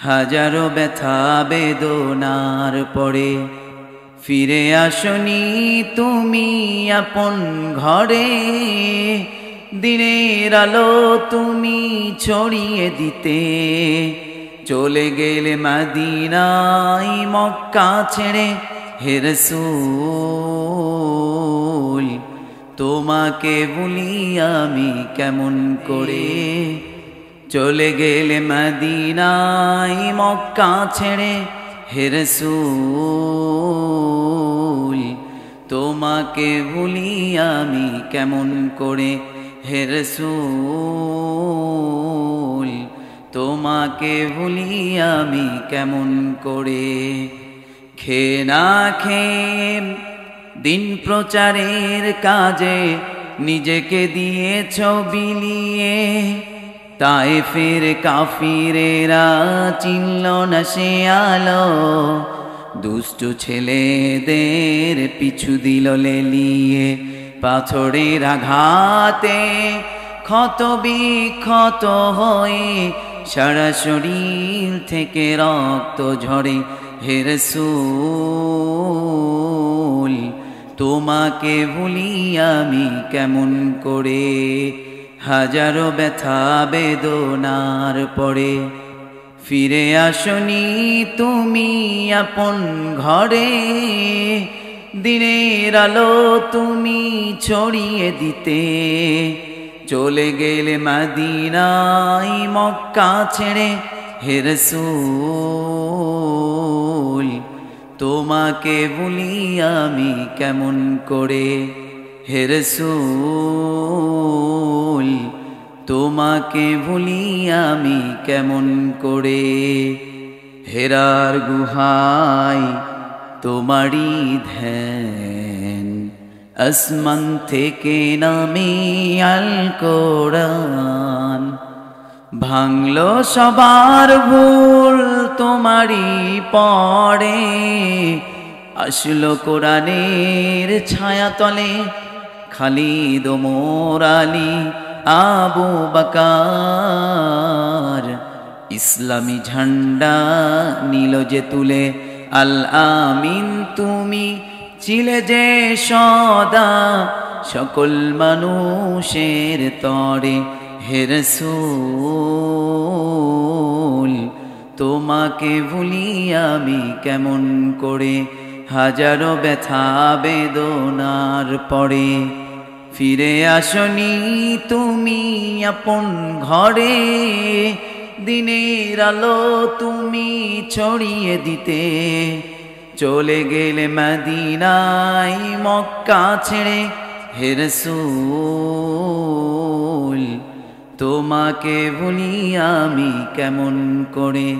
হাজারো ব্যথা বেদনার পরে ফিরে আসনি তুমি আপন ঘরে। দিনের আলো তুমি ছড়িয়ে দিতে চলে গেলে মদিনায় মক্কা ছেড়ে। হে রাসূল তোমাকে ভুলি আমি কেমন করে, চলে গেলে মদিনায় মক্কা ছেড়ে। হে রাসূল তোমাকে ভুলি আমি কেমন করে। হে রাসূল তোমাকে ভুলি আমি কেমন করে। খেয়ে না খেয়ে দিন প্রচারের কাজে নিজেকে দিয়েছ বিলিয়ে। তায়েফের কাফিরেরা চিনল না সে আলো, দুষ্ট ছেলেদের পিছু দিল লেলিয়ে। পাথরের আঘাতে ক্ষত বিক্ষত হয়ে সারা শরীর থেকে রক্ত ঝরে। হে রাসূল তোমাকে ভুলি আমি কেমন করে। হাজারো ব্যথা বেদনার পরে ফিরে আসনি তুমি আপন ঘরে। দিনের আলো তুমি ছড়িয়ে দিতে চলে গেলে মদিনায় মক্কা ছেড়ে। হে রাসূল তোমাকে ভুলি আমি কেমন করে। হে রাসূল তোমাকে ভুলি আমি কেমন করে। হেরার গুহায় তোমারি ধ্যান, আসমান থেকে নামে আল কোরআন। ভাঙলো সবার ভুল তোমারি পড়ে, আসলো কোরআনের ছায়া তলে। খালিদ ওমর আলী আবু বকর ইসলামী ঝান্ডা নীল যে তুলে। আল আমিন তুমি ছিলে যে সদা সকল মানুষের তরে। হে রাসূল তোমাকে ভুলি আমি কেমন করে। হাজারো ব্যথা বেদনার পরে ফিরে আসনি তুমি আপন ঘরে। দিনের আলো তুমি ছড়িয়ে দিতে চলে গেলে মদিনায় মক্কা ছেড়ে। হে রাসূল তোমাকে ভুলি আমি কেমন করে।